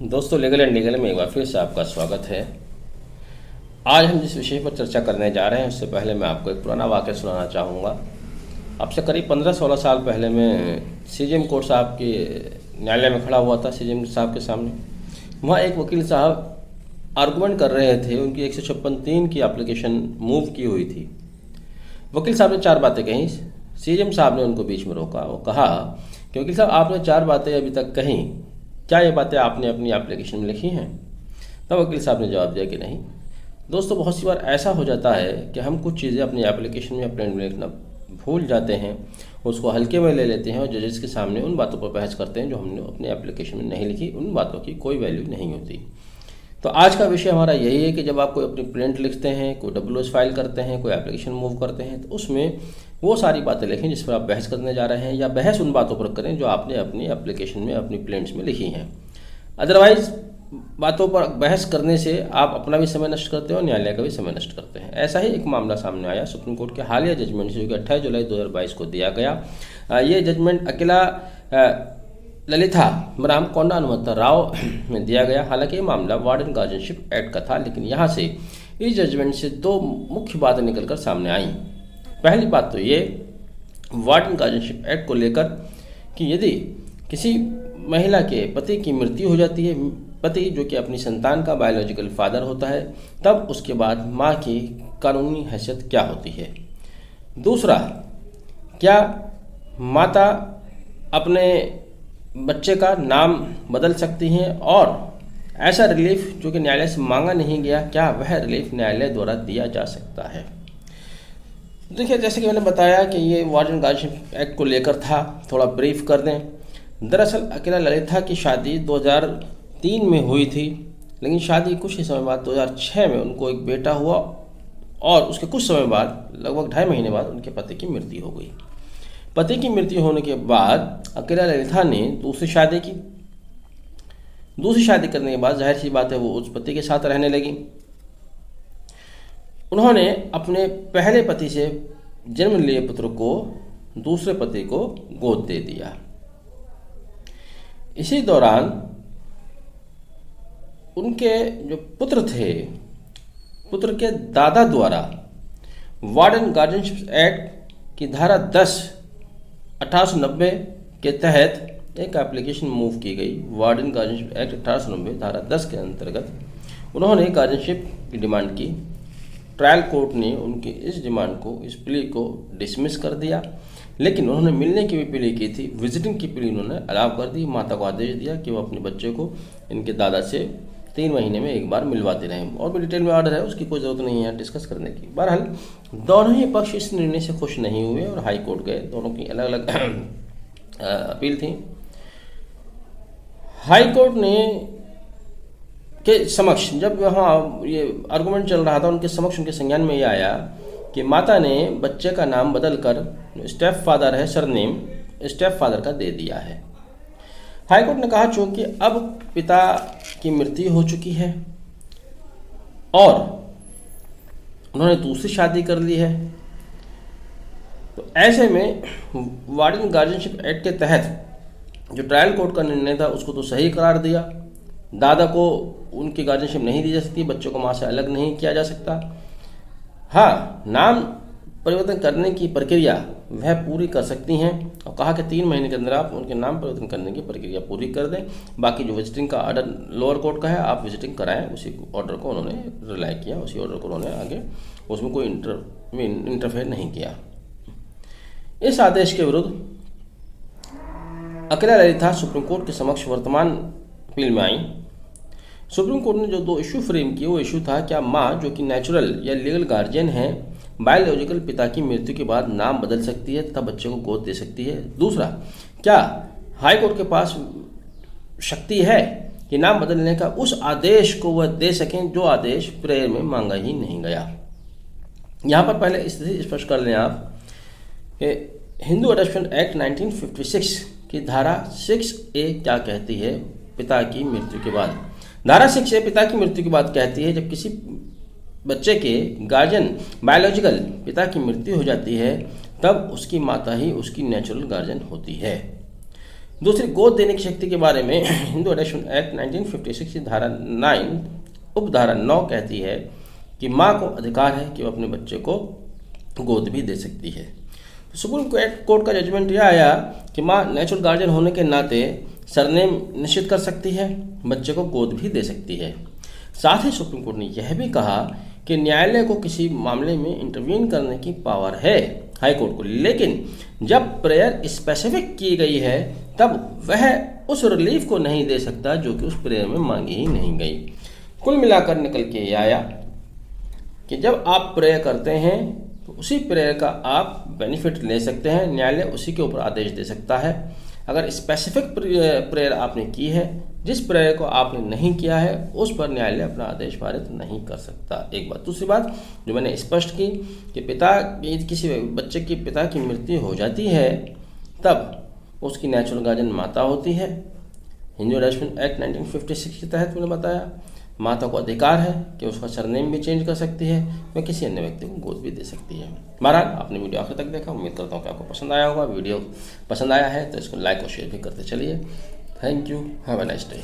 दोस्तों, legal and legal में एक बार फिर से आपका स्वागत है। आज हम जिस विषय पर चर्चा करने जा रहे हैं उससे पहले मैं आपको एक पुराना वाक़या सुनाना चाहूँगा। अब से करीब 15-16 साल पहले मैं सीजेएम कोर्ट साहब के न्यायालय में खड़ा हुआ था, सीजेएम साहब के सामने। वहाँ एक वकील साहब आर्गूमेंट कर रहे थे, उनकी 156(3) की एप्लीकेशन मूव की हुई थी। वकील साहब ने 4 बातें कहीं, सीजेएम साहब ने उनको बीच में रोका। वो कहा कि वकील साहब, आपने 4 बातें अभी तक कहीं, क्या ये बातें आपने अपनी एप्लीकेशन में लिखी हैं? तब वकील साहब ने जवाब दिया कि नहीं। दोस्तों, बहुत सी बार ऐसा हो जाता है कि हम कुछ चीज़ें अपनी एप्लीकेशन में अपने में लिखना भूल जाते हैं, उसको हल्के में ले लेते हैं और जजेस के सामने उन बातों पर बहस करते हैं जो हमने अपने एप्लीकेशन में नहीं लिखी। उन बातों की कोई वैल्यू नहीं होती। तो आज का विषय हमारा यही है कि जब आप कोई अपनी प्रिंट लिखते हैं, कोई WS फाइल करते हैं, कोई एप्लीकेशन मूव करते हैं, तो उसमें वो सारी बातें लिखें जिस पर आप बहस करने जा रहे हैं, या बहस उन बातों पर करें जो आपने अपनी एप्लीकेशन में, अपनी प्रिंट्स में लिखी हैं। अदरवाइज बातों पर बहस करने से आप अपना भी समय नष्ट करते हो और न्यायालय का भी समय नष्ट करते हैं। ऐसा ही एक मामला सामने आया सुप्रीम कोर्ट के हालिया जजमेंट से, जो कि 28 जुलाई 2022 को दिया गया। ये जजमेंट अकेला ललिता राम कोंडानुमत्ता राव में दिया गया। हालांकि ये मामला वार्डन गार्जियनशिप एक्ट का था, लेकिन यहाँ से इस जजमेंट से 2 मुख्य बातें निकलकर सामने आई। पहली बात तो ये वार्डन गार्जियनशिप एक्ट को लेकर कि यदि किसी महिला के पति की मृत्यु हो जाती है, पति जो कि अपनी संतान का बायोलॉजिकल फादर होता है, तब उसके बाद माँ की कानूनी हैसियत क्या होती है। दूसरा, क्या माता अपने बच्चे का नाम बदल सकती हैं, और ऐसा रिलीफ जो कि न्यायालय से मांगा नहीं गया, क्या वह रिलीफ न्यायालय द्वारा दिया जा सकता है? देखिए, जैसे कि मैंने बताया कि ये वार्डन गार्जियनशिप एक्ट को लेकर था। थोड़ा ब्रीफ कर दें। दरअसल अकेला ललिता की शादी 2003 में हुई थी, लेकिन शादी कुछ ही समय बाद 2006 में उनको एक बेटा हुआ, और उसके कुछ समय बाद, लगभग 2.5 महीने बाद, उनके पति की मृत्यु हो गई। पति की मृत्यु होने के बाद अकेला ललिता ने दूसरी शादी की। दूसरी शादी करने के बाद जाहिर सी बात है वो उस पति के साथ रहने लगी। उन्होंने अपने पहले पति से जन्म लिए पुत्र को दूसरे पति को गोद दे दिया। इसी दौरान उनके जो पुत्र थे, पुत्र के दादा द्वारा वार्डन गार्जियनशिप एक्ट की धारा 10 1890 के तहत एक एप्लीकेशन मूव की गई। वार्डन गार्जियनशिप एक्ट 1890 धारा 10 के अंतर्गत उन्होंने गार्जियनशिप की डिमांड की। ट्रायल कोर्ट ने उनकी इस डिमांड को, इस प्ली को डिसमिस कर दिया, लेकिन उन्होंने मिलने की भी प्ली की थी। विजिटिंग की प्ली उन्होंने अलाउ कर दी। माता को आदेश दिया कि वो अपने बच्चे को इनके दादा से 3 महीने में एक बार मिलवाते रहें, और भी डिटेल में ऑर्डर है, उसकी कोई ज़रूरत नहीं है डिस्कस करने की। बहरहाल दोनों ही पक्ष इस निर्णय से खुश नहीं हुए और हाई कोर्ट गए। दोनों की अलग अलग अपील थी। हाई कोर्ट ने के समक्ष जब वहाँ ये आर्गूमेंट चल रहा था, उनके समक्ष उनके संज्ञान में ये आया कि माता ने बच्चे का नाम बदलकर स्टेप फादर है, सरनेम स्टेप फादर का दे दिया है। हाई कोर्ट ने कहा चूंकि अब पिता की मृत्यु हो चुकी है और उन्होंने दूसरी शादी कर ली है, तो ऐसे में वार्डन गार्जियनशिप एक्ट के तहत जो ट्रायल कोर्ट का निर्णय था उसको तो सही करार दिया। दादा को उनकी गार्जियनशिप नहीं दी जा सकती, बच्चों को माँ से अलग नहीं किया जा सकता। हाँ, नाम परिवर्तन करने की प्रक्रिया वह पूरी कर सकती हैं, और कहा कि 3 महीने के अंदर आप उनके नाम परिवर्तन करने की प्रक्रिया पूरी कर दें। बाकी जो विजिटिंग का ऑर्डर लोअर कोर्ट का है, आप विजिटिंग कराएं। उसी ऑर्डर को उन्होंने रिलाई किया, उसी ऑर्डर को उन्होंने आगे, उसमें कोई इंटरफेयर नहीं किया। इस आदेश के विरुद्ध अकेला ललिता सुप्रीम कोर्ट के समक्ष वर्तमान अपील में आई। सुप्रीम कोर्ट ने जो 2 इशू फ्रेम किए, वो इशू था क्या माँ जो कि नेचुरल या लीगल गार्जियन है, बायोलॉजिकल पिता की मृत्यु के बाद नाम बदल सकती है तथा बच्चे को गोद दे सकती है। दूसरा, क्या हाई कोर्ट के पास शक्ति है कि नाम बदलने का उस आदेश को वह दे सकें जो आदेश प्रेयर में मांगा ही नहीं गया। यहाँ पर पहले स्थिति स्पष्ट कर लें आप कि हिंदू अडॉप्शन एक्ट 1956 की धारा 6A क्या कहती है पिता की मृत्यु के बाद। धारा 6A पिता की मृत्यु के बाद कहती है जब किसी बच्चे के गार्जियन बायोलॉजिकल पिता की मृत्यु हो जाती है, तब उसकी माता ही उसकी नेचुरल गार्जियन होती है। दूसरी, गोद देने की शक्ति के बारे में हिंदू एडॉप्शन एक्ट 1956 की धारा 9 उपधारा 9 कहती है कि माँ को अधिकार है कि वो अपने बच्चे को गोद भी दे सकती है। तो सुप्रीम कोर्ट का जजमेंट यह आया कि माँ नेचुरल गार्जियन होने के नाते सरनेम निश्चित कर सकती है, बच्चे को गोद भी दे सकती है। साथ ही सुप्रीम कोर्ट ने यह भी कहा कि न्यायालय को किसी मामले में इंटरवीन करने की पावर है हाई कोर्ट को, लेकिन जब प्रेयर स्पेसिफिक की गई है तब वह उस रिलीफ को नहीं दे सकता जो कि उस प्रेयर में मांगी ही नहीं गई। कुल मिलाकर निकल के ये आया कि जब आप प्रेयर करते हैं तो उसी प्रेयर का आप बेनिफिट ले सकते हैं, न्यायालय उसी के ऊपर आदेश दे सकता है। अगर स्पेसिफिक प्रेयर आपने की है, जिस प्रेयर को आपने नहीं किया है उस पर न्यायालय अपना आदेश पारित नहीं कर सकता। एक बात। दूसरी बात जो मैंने स्पष्ट की कि किसी बच्चे की पिता की मृत्यु हो जाती है तब उसकी नेचुरल गार्जियन माता होती है। हिंदू एडॉप्शन एक्ट 1956 के तहत मैंने बताया माता को अधिकार है कि उसका सरनेम भी चेंज कर सकती है, वह किसी अन्य व्यक्ति को गोद भी दे सकती है। बहरहाल आपने वीडियो आखिर तक देखा, उम्मीद करता हूँ कि आपको पसंद आया होगा। वीडियो पसंद आया है तो इसको लाइक और शेयर भी करते चलिए। Thank you, have a nice day.